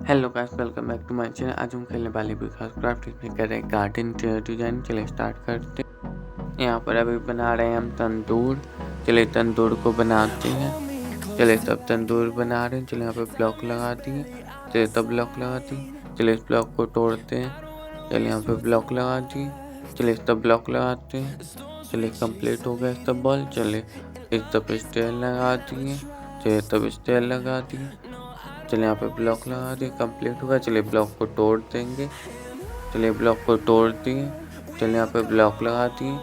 Hello guys, welcome back to my channel. आज हम खेलने वाले विकास क्राफ्ट इसमें कर रहे हैं गार्डन डिजाइन। चलिए स्टार्ट करते हैं। यहाँ पर अभी बना रहे हैं हम तंदूर। चलिए तंदूर को बनाते हैं। चलिए तब तंदूर बना रहे हैं। चलिए यहाँ पे ब्लॉक लगा दिए। चलिए तब ब्लॉक लगा दिए। चलिए इस ब्लॉक को तोड़ते हैं। चलिए यहाँ पे ब्लॉक लगा दिए। चलिए तब ब्लॉक लगाते हैं। चलिए कंप्लीट हो गया तब बॉल। चलिए इस तब स्टेयर लगा दिए। चलिए तब स्टेयर लगा दिए। चलिए यहाँ पे ब्लॉक लगा दिए, कंप्लीट होगा। चलिए ब्लॉक को तोड़ देंगे। चलिए ब्लॉक को तोड़ दिए। चलिए यहाँ पे ब्लॉक लगा दिए।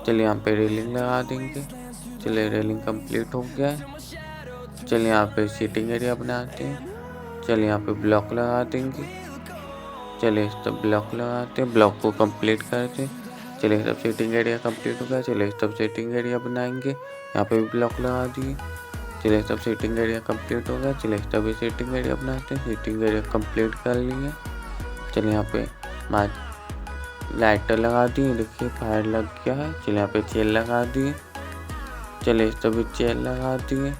चलिए यहाँ पे रेलिंग लगा देंगे। चलिए रेलिंग कंप्लीट हो गया है। चलिए यहाँ पे सीटिंग एरिया बनाते हैं। चलिए यहाँ पे ब्लॉक लगा देंगे। चलिए तब ब्लॉक लगाते हैं, ब्लॉक को कंप्लीट करते हैं। चलिए तब सीटिंग एरिया कंप्लीट हो गया। चलिए तब सीटिंग एरिया बनाएंगे। यहाँ पे भी ब्लॉक लगा दिए। चलिए तब सीटिंग एरिया कंप्लीट हो गया। चलिए तभी सीटिंग एरिया बनाते हैं। सीटिंग एरिया कंप्लीट कर लिए। चलिए यहाँ पे लाइटर लगा दिए। देखिए फायर लग गया है। चलिए यहाँ पे चेयर लगा दिए। चलिए तभी चेयर लगा दिए।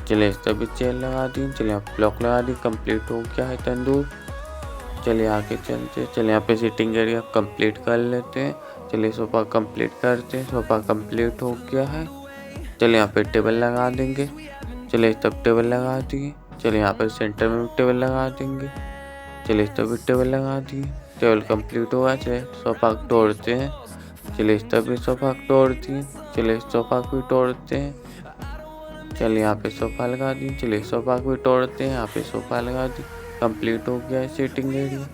चलिए तभी चेयर लगा दिए। चलिए यहाँ ब्लॉक लगा दिए, कंप्लीट हो गया है तंदूर। चलिए आगे चलते। चलिए यहाँ पे सीटिंग एरिया कंप्लीट कर लेते हैं। चलिए सोफा कंप्लीट करते हैं। सोफा कंप्लीट हो गया है। चलिए यहाँ पे टेबल लगा देंगे। चलिए तब टेबल लगा दिए। चलिए यहाँ पे सेंटर में भी टेबल लगा देंगे। चलिए तभी टेबल लगा दिए। टेबल कंप्लीट हुआ। चलिए सोफा तोड़ते हैं। चलिए तभी सोफा तोड़ दिए। चलिए सोफा को भी तोड़ते हैं। चलिए यहाँ पे सोफा लगा दिए। चलिए सोफा को भी तोड़ते हैं। यहाँ पे सोफा लगा दिए, कंप्लीट हो गया है सीटिंग एरिया।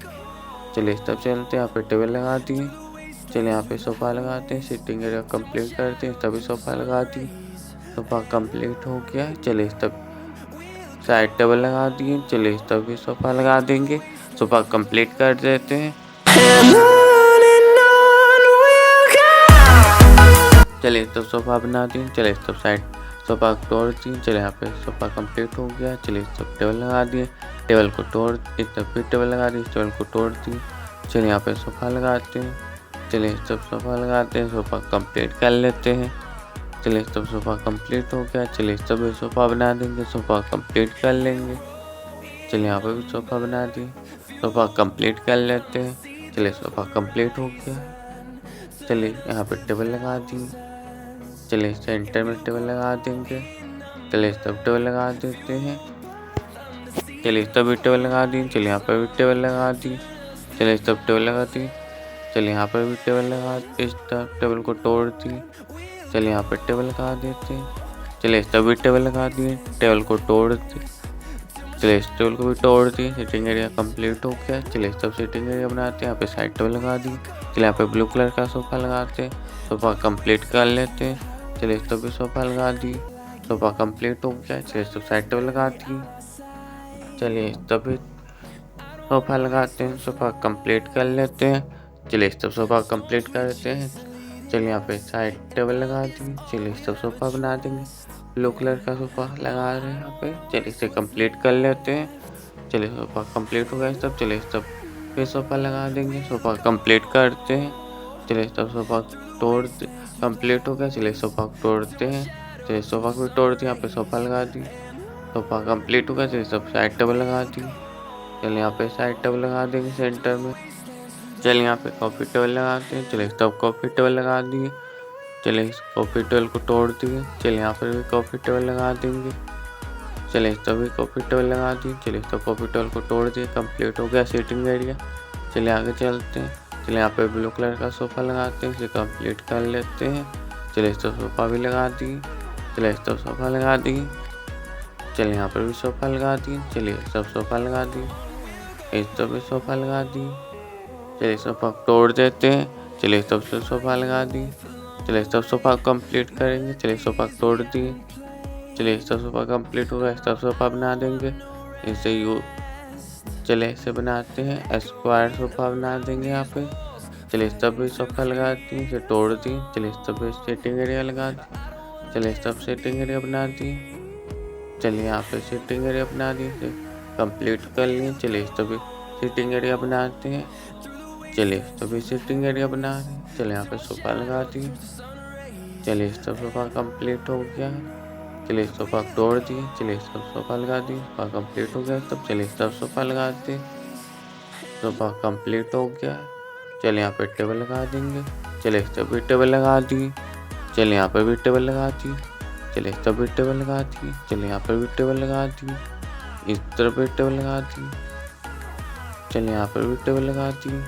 चलिए तब चलते हैं। यहाँ पे टेबल लगा दिए। चलिए यहाँ पे सोफा लगाते हैं। सीटिंग एरिया कंप्लीट करते हैं। तभी सोफा लगा दिए। सोफा कंप्लीट हो गया है। चलिए तब साइड टेबल लगा दिए। चलिए तभी सोफा लगा देंगे। सोफा कंप्लीट कर देते हैं। चलिए तब सोफा बना दिए। चलिए तब साइड सोफा तोड़ दिए। चलिए यहाँ पे सोफा कंप्लीट हो गया। चलिए तब टेबल लगा दिए। टेबल को तोड़ दिए। तब फिर टेबल लगा दिए। टेबल को तोड़ दिए। चलिए यहाँ पे सोफा लगाते हैं। चलिए तब सोफा लगाते हैं। सोफा कंप्लीट कर लेते हैं। चलिए तब सोफा कंप्लीट हो गया। चलिए तब सोफा बना देंगे। सोफा कंप्लीट कर लेंगे। चलिए यहाँ पे भी सोफा बना दिए। सोफा कंप्लीट कर लेते हैं। चलिए सोफा कंप्लीट हो गया। चलिए यहाँ पे टेबल लगा दिए। चलिए सेंटर में टेबल लगा देंगे। चलिए तब टेबल लगा देते हैं। चलिए तब भी टेबल लगा दिए। चलिए यहाँ पर भी टेबल लगा दिए। चलिए तब टेबल लगा दिए। चलिए यहाँ पर भी टेबल लगा, इस टेबल को तोड़ दिए। चलिए यहाँ पर टेबल लगा देते हैं। चलिए तभी टेबल लगा दिए। टेबल को तोड़ दिए। चलिए इस टेबल को भी तोड़ दिए। सीटिंग एरिया कंप्लीट हो गया। चलिए तब सीटिंग एरिया बनाते हैं। यहाँ पे साइड टेबल लगा दिए। चलिए यहाँ पे ब्लू कलर का सोफा लगाते हैं। सोफा कंप्लीट कर लेते हैं। चलिए तभी सोफा लगा दिए। सोफा कंप्लीट हो गया। चलिए तब साइड टेबल लगा दिए। चलिए तभी सोफा लगाते हैं। सोफा कंप्लीट कर लेते हैं। चलिए तब सोफा कंप्लीट कर देते हैं। चलिए यहाँ पे साइड टेबल लगा दिए। चलिए तब सोफा बना देंगे। ब्लू कलर का सोफा लगा रहे हैं यहाँ पे। चलिए इसे कंप्लीट कर लेते हैं। चलिए सोफा कंप्लीट हो गया तब। चलिए तब फिर सोफा लगा देंगे। सोफा कंप्लीट करते हैं। चलिए तब सोफा तोड़ कंप्लीट हो गया। चलिए सोफा तोड़ते हैं। चलिए सोफा को भी तोड़ दिया। यहाँ पे सोफा लगा दिए। सोफा कंप्लीट हो गया। चलिए सब साइड टेबल लगा दिए। चलिए यहाँ पे साइड टेबल लगा देंगे सेंटर में। चलिए यहाँ पे कॉफ़ी टेबल लगाते हैं। चलिए तब कॉफ़ी टेबल लगा दिए। चलिए कॉफ़ी टेबल को तोड़ दिए। चलिए यहाँ पर भी कॉफ़ी टेबल लगा देंगे। चलिए तभी कॉफ़ी टेबल लगा दिए। चलिए तब कॉफ़ी टेबल को तोड़ दिए। कंप्लीट हो गया सीटिंग एरिया। चलिए आगे चलते हैं। चलिए यहाँ पे ब्लू कलर का सोफ़ा लगाते हैं। इसे कंप्लीट कर लेते हैं। चलिए तब सोफ़ा भी लगा दिए। चलिए तब सोफ़ा लगा दिए। चलिए यहाँ पर भी सोफ़ा लगा दिए। चलिए सब सोफ़ा लगा दिए। इस तब भी सोफ़ा लगा दिए। चलिए सोफ़ा तोड़ देते हैं। चलिए तब से सोफ़ा लगा दिए। चलिए तब सोफ़ा कंप्लीट करेंगे। चलिए सोफ़ा तोड़ दिए। चलिए तब सोफ़ा कंप्लीट होगा। तब सोफ़ा बना देंगे। इसे चलिए इसे बनाते हैं। स्क्वायर सोफ़ा बना देंगे यहाँ पे। चलिए तब भी सोफ़ा लगा दिए। इसे तोड़ दिए। चलिए तब भी सीटिंग एरिया लगा दिए। चलिए तब सीटिंग एरिया बना दिए। चलिए यहाँ पे सीटिंग एरिया बना दिए। इसे कंप्लीट कर लिए। चलिए तभी सीटिंग एरिया बनाते हैं। चलिए तभी सीटिंग एरिया बना रहे हैं। चलिए यहाँ पे सोफ़ा लगा दिए। चलिए सब सोफ़ा कंप्लीट हो गया है। चलिए सोफा तोड़ दिए, चलिए सब सोफा लगा दिए, सोफा कंप्लीट हो गया। तब चलिए सब सोफा लगा दिए, सोफा कंप्लीट हो गया। चलिए यहाँ पे टेबल लगा देंगे, चलिए सब भी टेबल लगा दिए। चलिए यहाँ पर भी टेबल लगा दिए, चलिए सब भी टेबल लगा दिए। चलिए यहाँ पर भी टेबल लगा दिए, इस तरफ भी टेबल लगा दिए। चलिए यहाँ पर भी टेबल लगा दिए,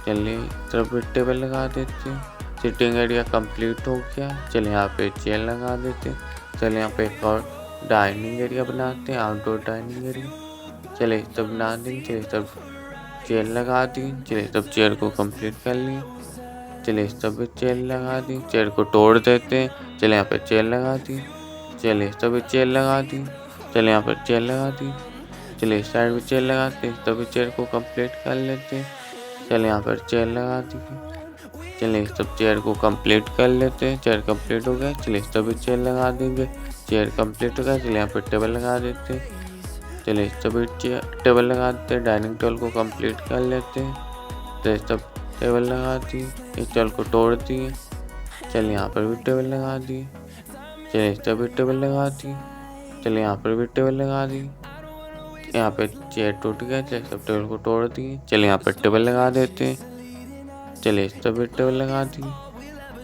चलिए इस तरफ भी टेबल लगा देते हैं। सिटिंग एरिया कंप्लीट हो गया। चलिए यहाँ पे चेयर लगा देते हैं। चलिए यहाँ पे एक और डाइनिंग एरिया बनाते हैं, आउटडोर डाइनिंग एरिया। चलिए सब बना देंगे, चलिए सब चेयर लगा दी। चलिए सब चेयर को कंप्लीट कर लिए। चलिए सब चेयर लगा दी, चेयर को तोड़ देते हैं। चलिए यहाँ पे चेयर लगा दी, चलिए सब चेयर लगा दी। चलिए यहाँ पर चेयर लगा दी, चलिए साइड में चेयर लगाते हैं, तभी चेयर को कंप्लीट कर लेते हैं। चलिए यहाँ पर चेयर लगा दी, चलिए सब चेयर को कंप्लीट कर लेते हैं। चेयर कंप्लीट हो गया, चलिए सभी चेयर लगा देंगे। चेयर कंप्लीट हो गया, चलिए यहाँ पर टेबल लगा देते हैं। चलिए सभी टेबल लगा देते हैं, डाइनिंग टेबल को कंप्लीट कर लेते हैं। चलिए सब टेबल लगा दिए, इस टेबल को तोड़ दिए। चलिए यहाँ पर भी टेबल लगा दिए, चलिए सभी टेबल लगा दिए। चलिए यहाँ पर भी टेबल लगा दी, यहाँ पे चेयर टूट गया, चलिए सब टेबल को तोड़ दिए। चलिए यहाँ पर टेबल लगा देते हैं, चलिए सभी टेबल लगा दी।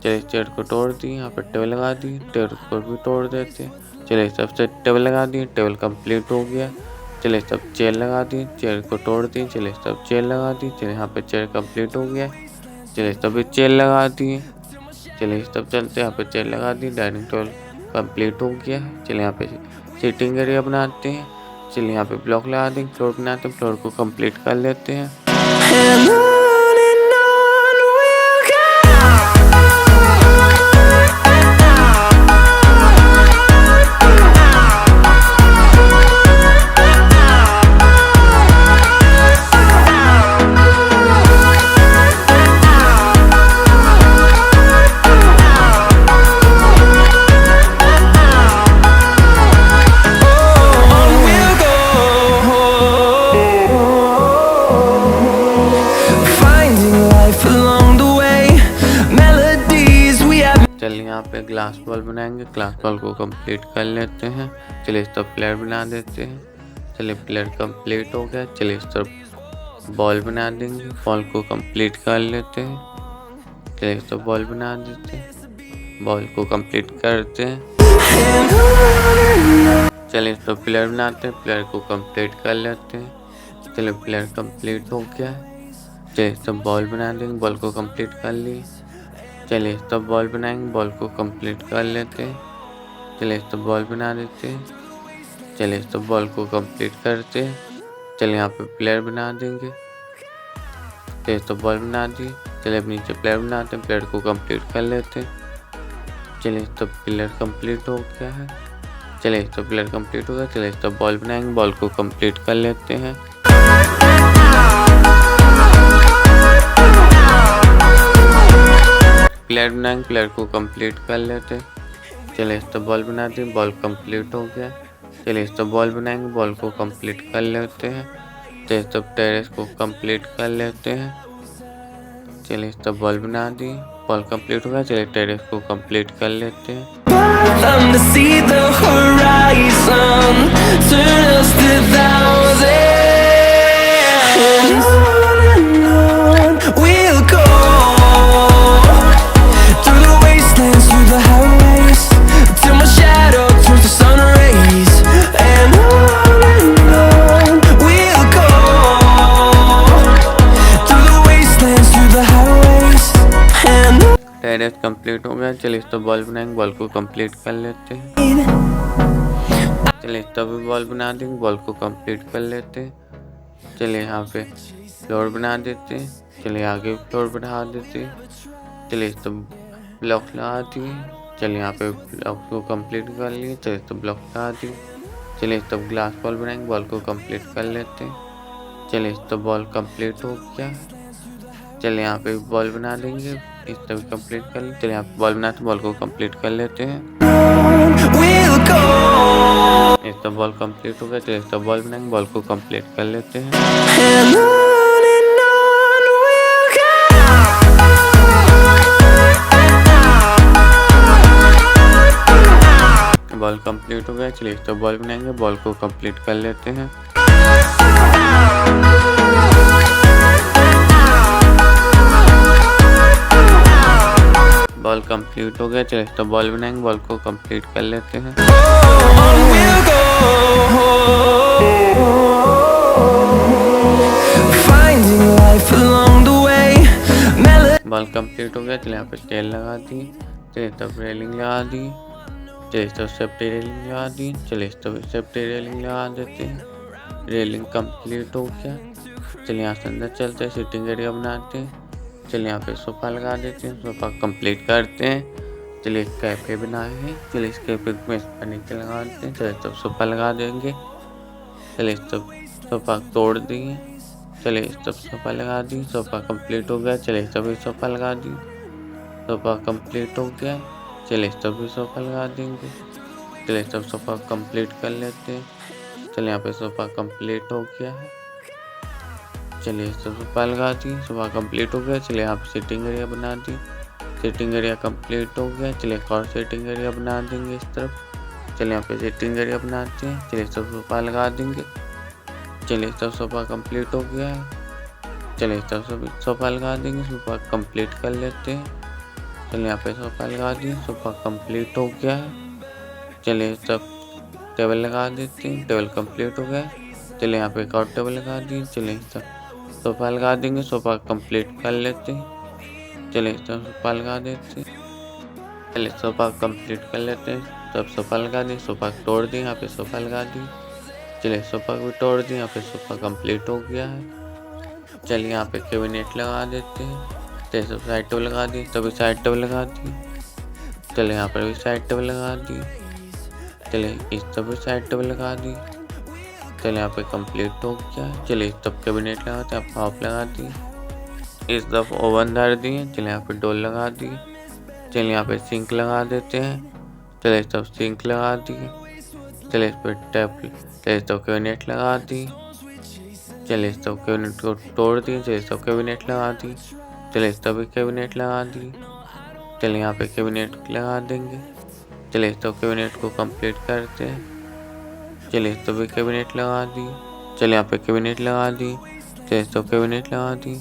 चलिए चेयर को तोड़ दी, यहाँ पर टेबल लगा दी, टेबल को भी तोड़ देते हैं। चलिए सबसे टेबल लगा दी, टेबल कंप्लीट हो गया। चलिए सब चेयर लगा दी, चेयर को तोड़ दी। चलिए सब चेयर लगा दी, चलिए यहाँ पे चेयर कंप्लीट हो गया। चलिए सभी चेयर लगा दिए, चलिए सब चलते यहाँ पे चेयर लगा दी, डाइनिंग टेबल कंप्लीट हो गया। चलिए यहाँ पे सिटिंग एरिया बनाते हैं। चलिए यहाँ पे ब्लॉक लगा देंगे, फ्लोर बनाते हैं, फ्लोर को कंप्लीट कर लेते हैं। चलिए यहाँ पे ग्लास बॉल बनाएंगे, ग्लास बॉल को कंप्लीट कर लेते हैं। चलिए इस तरफ प्लेयर बना देते हैं। चलिए प्लेयर कंप्लीट हो गया, चलिए इस तरफ बॉल बना देंगे, बॉल को कंप्लीट कर लेते हैं। चलिए इस तरफ बॉल बना देते हैं, बॉल को कंप्लीट करते हैं। चलिए इस तरफ प्लेयर बनाते हैं, प्लेयर को कंप्लीट कर लेते हैं। चलिए प्लेयर कंप्लीट हो गया, चलिए इस तरफ बॉल बना देंगे, बॉल को कंप्लीट कर लिए। चलिए तब बॉल बनाएंगे, बॉल को कंप्लीट कर लेते हैं। चलिए तब बॉल बना देते हैं। चलिए तब बॉल को कंप्लीट करते हैं। चलिए यहाँ पे प्लेयर बना देंगे। चलिए तब बॉल बना दिए, चलिए अब नीचे प्लेयर बनाते हैं, प्लेयर को कंप्लीट कर लेते हैं। चलिए तब प्लेयर कंप्लीट हो गया है। चलिए तब प्लेयर कंप्लीट हो गया, चलिए तब बॉल बनाएंगे, बॉल को कंप्लीट कर लेते हैं। प्लेयर बनाएंगे, प्लेयर को कंप्लीट कर लेते हैं। चलिए इस तो बॉल बना दी, बॉल कंप्लीट हो गया। चलिए इस तो बॉल बनाएंगे, बॉल को कंप्लीट कर लेते हैं। चलिए तब टेरेस को कंप्लीट कर लेते हैं। चलिए इस तो बॉल बना दी, बॉल कंप्लीट हो गया। चलिए टेरेस को कंप्लीट कर लेते हैं। टेरेस कंप्लीट हो गया। चलिए इस तो बॉल बनाएंगे, बॉल को कंप्लीट कर लेते हैं। चलिए तब भी बॉल बना देंगे, बॉल को कंप्लीट कर लेते हैं। चलिए यहाँ पे फ्लोर बना देते हैं। चलिए आगे फ्लोर बना देते हैं। चलिए तब ब्लॉक लगा दिए। चलिए यहाँ पे ब्लॉक को कंप्लीट कर लिए। चलिए तब ब्लॉक लगा दिए। चलिए तब ग्लास बॉल बनाएंगे, बॉल को कंप्लीट कर लेते हैं। चलिए तब बॉल कंप्लीट हो गया। चलिए यहाँ पे बॉल बना देंगे, इस तरह कंप्लीट कर ले। चलिए यहाँ पे बॉल बनाते, बॉल को कंप्लीट कर लेते हैं। इस तरह बॉल कंप्लीट हो गया। चलिए इस तरह बॉल बनाएंगे, बॉल को कंप्लीट कर लेते हैं। बॉल कंप्लीट हो गया। चलिए तो बॉल बनाएंगे, बॉल को कंप्लीट कर लेते हैं। बॉल कंप्लीट हो गया। चलिए तो बॉल बनाएंगे, बॉल को कंप्लीट कर लेते हैं। बॉल कंप्लीट हो गया। चलिए यहाँ पे टेल लगा दी। चलिए तब रेलिंग लगा दी। चलिए तो सेफ्टी रेलिंग लगा दी। चलिए तो सेफ्टी रेलिंग लगा देते हैं। रेलिंग कंप्लीट हो गया। चलिए यहाँ से अंदर चलते हैं, सीटिंग एरिया बनाते हैं। चलिए यहाँ पे सोफा लगा देते हैं, सोफा कंप्लीट करते हैं। चलिए कैफे बनाए हैं। चलिए इस कैफे में फर्नीचर लगा देते हैं। चलिए तब सोफा लगा देंगे। चलिए तब सोफा तोड़ दिए। चलिए तब सोफा लगा दी। सोफा कंप्लीट हो गया। चलिए तभी सोफा लगा दी। सोफा कंप्लीट हो गया। चलिए तभी सोफा लगा देंगे। चलिए तब सोफा कंप्लीट कर लेते हैं। चलिए यहाँ पे सोफा कंप्लीट हो गया है। चलिए सोफा लगा दी। सोफा कंप्लीट हो गया। चलिए यहाँ पे सीटिंग एरिया बना दी। सीटिंग एरिया कंप्लीट हो गया। चलिए एक और सीटिंग एरिया बना देंगे इस तरफ। चलिए यहाँ पे सीटिंग एरिया बनाते हैं। चलिए सब सोफा लगा देंगे। चलिए सब सोफा कंप्लीट हो गया है। चलिए सब सोफा लगा देंगे। सोफा कंप्लीट कर लेते हैं। चलिए यहाँ पे सोफा लगा दिए। सोफा कंप्लीट हो गया है। चलिए सब टेबल लगा देते हैं। टेबल कंप्लीट हो गया। चलिए यहाँ पे एक और टेबल लगा दी। चलिए सब सोफा लगा देंगे। सोफा कंप्लीट कर लेते हैं। चलिए सब सोफा लगा देते हैं। चलिए सोफा कंप्लीट कर लेते हैं। सब सोफा लगा दी। सोफा तोड़ दी। यहाँ पे सोफा लगा दी। चलिए सोफा भी तोड़ दी। यहाँ पे सोफा कंप्लीट हो गया है। चलिए यहाँ पे कैबिनेट लगा देते हैं। चलिए सब साइड टेबल लगा दी। तभी साइड टेबल लगा दी। चलिए यहाँ पर भी साइड टेबल लगा दी। चलिए इस तरफ भी साइड टेबल लगा दी। चलिए यहाँ पे कंप्लीट हो गया। चलिए इस तरफ कैबिनेट लगाते हैं। भाप लगा दी। इस तरफ ओवन धर दिए। चलिए यहाँ पे डोल लगा दी। चलिए यहाँ पे सिंक लगा देते हैं। चलिए इस तरफ सिंक लगा दी। चलिए इस पर टैप। चलिए इस तरफ कैबिनेट लगा दी। चलिए इस तरफ कैबिनेट को तोड़ दी। चलिए इस तरफ कैबिनेट लगा दी। चलिए इस तरफ भी कैबिनेट लगा दी। चलिए यहाँ पे कैबिनेट लगा देंगे। चलिए इस तरफ कैबिनेट को कंप्लीट करते हैं। चलिए इस तरफ भी कैबिनेट लगा दी। चलिए यहाँ पे कैबिनेट लगा दी। चलिए इस तरफ कैबिनेट लगा दी।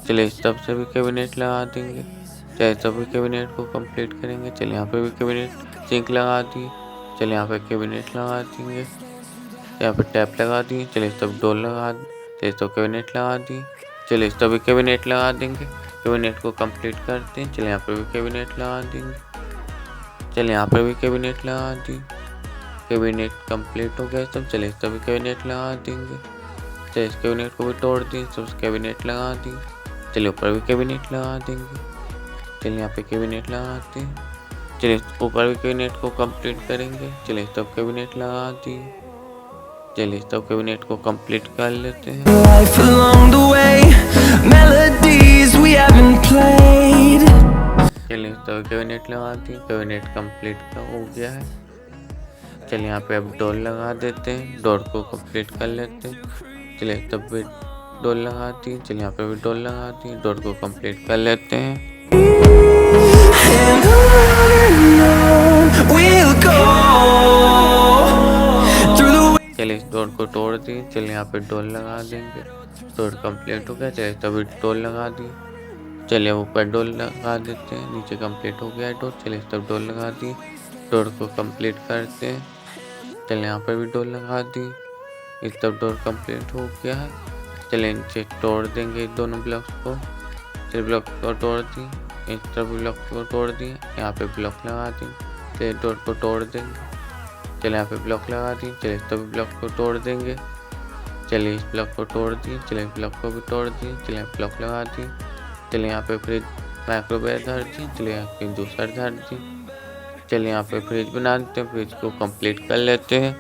चलिए इस तरफ से भी कैबिनेट लगा देंगे। चलिए इस तरफ भी कैबिनेट को कंप्लीट करेंगे। चलिए यहाँ पे भी कैबिनेट सिंक लगा दी। चलिए यहाँ पे कैबिनेट लगा देंगे। यहाँ पे टैप लगा दी। चलिए इस तरफ डोर लगा दी। चलिए इस तरफ कैबिनेट लगा दी। चलिए इस तरफ भी कैबिनेट लगा देंगे। कैबिनेट को कंप्लीट करते हैं। चलिए यहाँ पे भी कैबिनेट लगा देंगे। चलिए यहाँ पे भी कैबिनेट लगा दी। कैबिनेट कंप्लीट हो गया सब। चलिए इस तरफ भी कैबिनेट लगा देंगे। चलिए इस कैबिनेट को भी तोड़ दी। सब कैबिनेट लगा दी। चलिए ऊपर भी कैबिनेट लगा देंगे। चलिए यहाँ पे कैबिनेट लगाते हैं। चलिए ऊपर भी कैबिनेट को कंप्लीट करेंगे। चलिए तब कैबिनेट लगा दी। चलिए तब कैबिनेट को कंप्लीट कर लेते हैं। चलिए तब कैबिनेट लगा दी। कैबिनेट कंप्लीट हो गया है। चलिए यहाँ पे अब डोर लगा देते हैं। डोर को कंप्लीट कर लेते हैं। चलिए तब भी डोर लगा दी। चलिए यहाँ पे भी डोर लगा दी। डोर को कंप्लीट कर लेते हैं। चलिए इस डोर को तोड़ दी। चलिए यहाँ पे डोर लगा देंगे। डोर कंप्लीट हो गया। चलिए तभी डोर लगा दी। चलिए ऊपर डोर लगा देते हैं। नीचे कंप्लीट हो गया है डोर। चलिए तब डोर लगा दी। डोर को कंप्लीट करते हैं। चलिए यहाँ पर भी डोर लगा दी। इस तरफ डोर कंप्लीट हो गया है। चलिए नीचे तोड़ देंगे दोनों ब्लॉक्स को। चलिए ब्लॉक को तोड़ दी। इस तरफ ब्लॉक को तोड़ दिए। यहाँ पे ब्लॉक लगा दी। चलिए डोर को तोड़ देंगे। चलिए यहाँ पे ब्लॉक लगा दी। चलिए तभी ब्लॉक को तोड़ देंगे। चलिए इस ब्लॉक को तोड़ दिए। चलिए ब्लॉक को भी तोड़ दिए। चलिए ब्लॉक लगा दी। चलिए यहाँ पे फ्रिज माइक्रोवेव धर दी। चलिए यहाँ पे जूसर धर दी। चलिए यहाँ पे फ्रिज बना देते हैं। फ्रिज को कंप्लीट कर लेते हैं।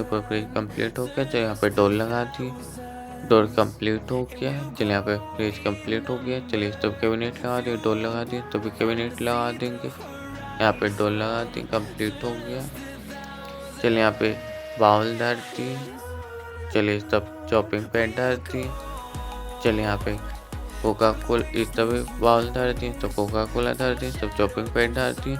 ऊपर फ्रिज कंप्लीट हो गया। चलिए यहाँ पे डोर लगा दी। डोर कंप्लीट हो गया है। चलिए यहाँ पे फ्रिज कंप्लीट हो गया। चलिए इस तरफ कैबिनेट लगा दिए। डोर लगा दिए। तभी कैबिनेट लगा देंगे। यहाँ पे डोर लगा दी। कंप्लीट हो गया। चलिए यहाँ पे बाउल धर दी। चलिए इस तरफ चॉपिंग पैड धर दी। चलिए यहाँ पे कोका कोला इस तरफ बाउल धर दी। तो कोका कोला धर दी। सब चॉपिंग पैड धर दी।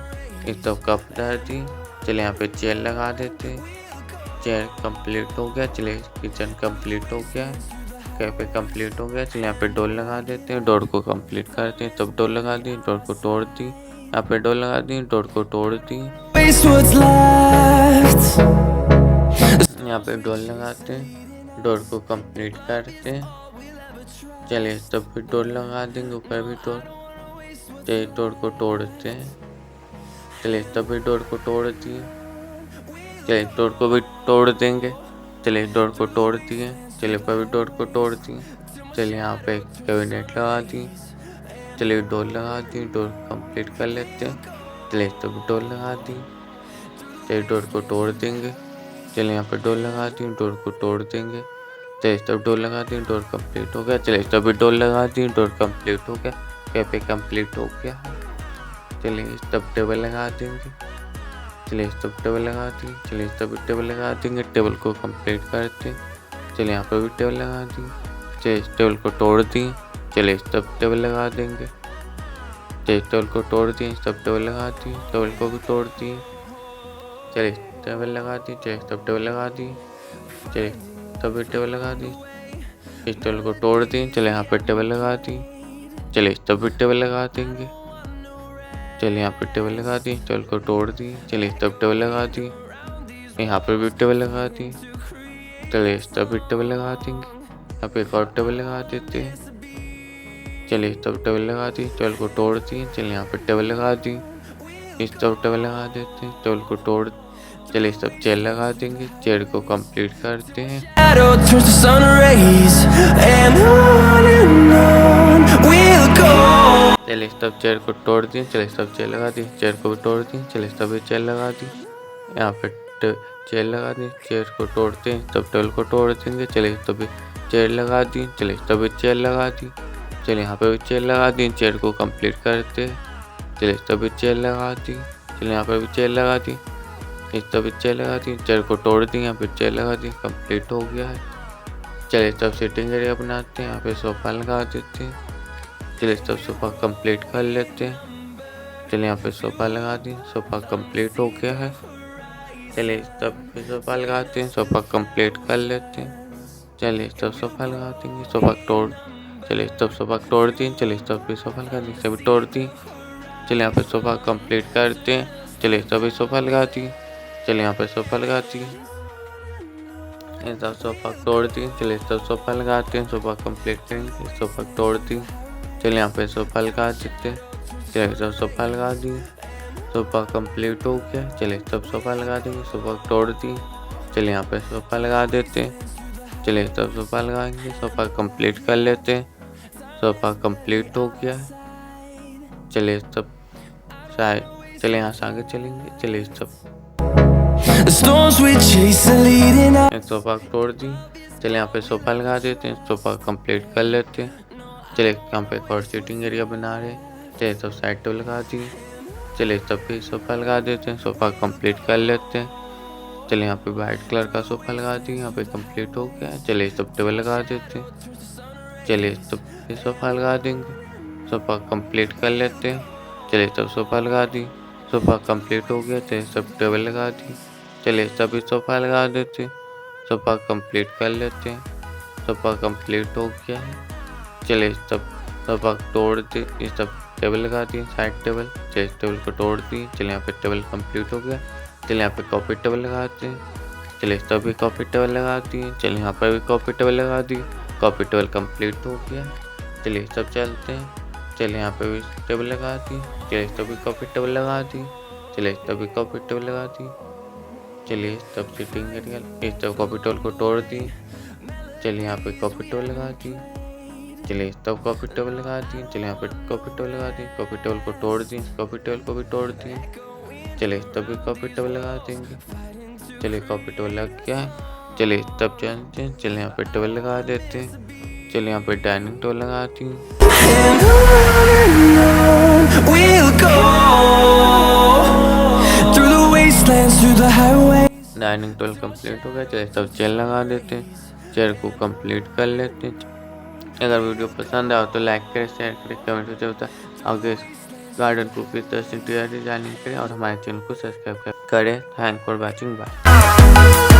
इस तरफ कप धर दी। चलिए यहाँ पे चेयर लगा देते हैं। चेयर कंप्लीट हो गया। चलिए किचन कंप्लीट हो गया। कैफे कंप्लीट हो गया। चलिए यहाँ पे डोर लगा देते हैं। डोर को कंप्लीट करते हैं। तब डोर लगा दी, डोर को तोड़ दी। यहाँ पे डोर लगा दी, डोर को तोड़ दी। यहाँ पे डोर लगाते हैं। डोर को कंप्लीट करते हैं। चलिए तब भी डोर लगा देंगे, ऊपर भी डोर। चलिए डोर को तोड़ते हैं। चलिए तब भी डोर को तोड़ दिए। चलिए डोर को भी तोड़ देंगे। चलिए डोर को तोड़ दिए। चलिए पर भी डोर को तोड़ दिए। चलिए यहाँ पे कैबिनेट लगा दी। चलिए डोर लगा दी। डोर कंप्लीट कर लेते हैं। चलिए तब डोर लगा दी। चलिए डोर को तोड़ देंगे। चलिए यहाँ पे डोर लगा दी। डोर को तोड़ देंगे। चलिए तब डोर लगा दी। डोर कंप्लीट हो गया। चलिए तभी डोर लगा दी। डोर कंप्लीट हो गया। कैफे कंप्लीट हो गया। चलिए तब टेबल लगा देंगे। चलिए तब टेबल लगा दी। चलिए तब टेबल लगा देंगे। टेबल को कंप्लीट करते हैं। चलिए यहाँ पर भी टेबल लगा दी। चलिए टेबल को तोड़ दी। चलिए तब टेबल लगा देंगे। चलिए टेबल को तोड़ दिए। तब टेबल लगा दी। टेबल को भी तोड़ दिए। चलिए टेबल लगा दी। चलिए तब टेबल लगा दी। चलिए तब टेबल लगा दी। इस टेबल को तोड़ दी। चलिए यहाँ पे टेबल लगा दी। चलिए तब भी टेबल लगा देंगे। चलिए यहाँ पे टेबल लगा दी। टेबल को तोड़ दी। चलिए तब टेबल लगा दी। यहाँ पे भी टेबल लगा दी। चलिए तब भी टेबल लगा देंगे। यहाँ पे एक और टेबल लगा देते हैं। चलिए तब टेबल लगा दी। टेबल को तोड़ दी। चलिए यहाँ पे टेबल लगा दी। इस तब टेबल लगा देते हैं। टेबल को तोड़। चलिए सब चेयर लगा देंगे। चेयर को कंप्लीट करते हैं। चलिए सब चेयर को तोड़ दिए। चलिए सब चेयर लगा दी। चेयर को भी तोड़ दी। चलिए सभी चेयर लगा दी। यहाँ पे चेयर लगा दी। चेयर को तोड़ते हैं। तब टेबल को तोड़ देंगे। चलिए तभी चेयर लगा दी। चलिए तभी चेयर लगा दी। चलिए यहाँ पे भी चेयर लगा दी। चेयर को कंप्लीट करते हैं। चलिए तभी चेयर लगा दी। चलिए यहाँ पे भी चेयर लगा दी। इस तभी चेयर लगा दी। चेयर को तोड़ दी। यहाँ पे चेयर लगा दी। कंप्लीट हो गया है। चलिए तब सिटिंग एरिया बनाते हैं। यहाँ पे सोफा लगा देते हैं। चलिए तब सोफा कंप्लीट कर लेते हैं। चलिए यहाँ पे सोफा लगा दी। सोफा कंप्लीट हो गया है। चलिए तब सोफा लगाते हैं। सोफा कंप्लीट कर लेते हैं। चलिए तब सोफा लगा देंगे। सोफा तोड़। चलिए तब सोफा तोड़ दी। चलिए तब भी सोफा लगा दी। सभी तोड़ दी। चलिए यहाँ पे सोफा कंप्लीट करते हैं। चलिए तभी सोफा लगा दी। चलिए यहाँ पे सोफा लगा दी। तब सोफा तोड़ दी। चलिए तब सोफा लगाते हैं। सोफा कंप्लीट करेंगे। सोफा तोड़ दी। चलिए यहाँ पे सोफा लगा देते हैं। चलिए तब सोफा लगा दी। सोफा कंप्लीट हो गया। चलिए तब सोफा लगा देंगे। सोफा तोड़ दी। चलिए यहाँ पे सोफा लगा देते हैं। चलिए तब सोफा लगाएंगे। सोफा कंप्लीट कर लेते हैं। सोफा कंप्लीट हो गया है। चलिए तब शायद चलिए यहाँ से आगे चलेंगे। चलिए तब एक सोफा तोड़ दी। चलिए यहाँ पे सोफा लगा देते हैं। सोफा कंप्लीट कर लेते हैं। चलिए यहाँ पे एक और सीटिंग एरिया बना रहे हैं। चलिए तब साइड टेबल लगा दी। चलिए तब भी सोफा लगा देते हैं। सोफा कंप्लीट कर लेते हैं। चलिए यहाँ पे वाइट कलर का सोफा लगा दी। यहाँ पे कंप्लीट हो गया है। चलिए तब टेबल लगा देते हैं। चलिए तब भी सोफा लगा देंगे। सोफा कंप्लीट कर लेते हैं। चलिए तब सोफा लगा दी। सोफा कंप्लीट हो गया। चलिए सब टेबल लगा दी। चलिए सभी सोफा लगा देते हैं। सोफा कंप्लीट कर लेते हैं। सोफा कंप्लीट हो गया है। चलिए सब सोफा तोड़ दी। ये सब टेबल लगा दी। Side table. चलिए टेबल को तोड़ दी। चलिए यहाँ पे टेबल कंप्लीट हो गया। चलिए यहाँ पे कॉफी टेबल लगाते हैं। चलिए सभी कॉफी टेबल लगा दिए। चलिए यहाँ पर भी कॉफी टेबल लगा दी। कॉफी टेबल कंप्लीट हो गया। चलिए सब चलते हैं। चलिए यहाँ पे भी टेबल लगा दी। चलिए सभी कॉफी टेबल लगा दी। चलिए सभी कॉफी टेबल लगा दी। चलिए तब सीटिंग एरिया। इस तब कॉफी टेबल को तोड़ दी। चलिए यहाँ पे कॉफी टेबल लगा दी। चलिए तब कॉफी टेबल लगा दी। चलिए यहाँ पे कॉफी टेबल लगा दी। कॉफी टेबल को तोड़ दी। कॉफी टेबल को भी तोड़ दी। चलिए तब भी कॉफी टेबल लगा देंगे। चलिए कॉफी टेबल लग गया है। चलिए तब चलते हैं। चलिए यहाँ पे टेबल लगा देते हैं। चलिए यहाँ पे डाइनिंग टेबल लगाती हूँ। डाइनिंग टेबल कंप्लीट हो गया। चलिए सब चेयर लगा देते हैं। चेयर को कंप्लीट कर लेते हैं। अगर वीडियो पसंद आए तो लाइक करें, शेयर करें, कमेंट करके बताएं आगे गार्डन को किस तरह से इंटीरियर डिजाइनिंग करें और हमारे चैनल को सब्सक्राइब करें। Thank for watching, bye.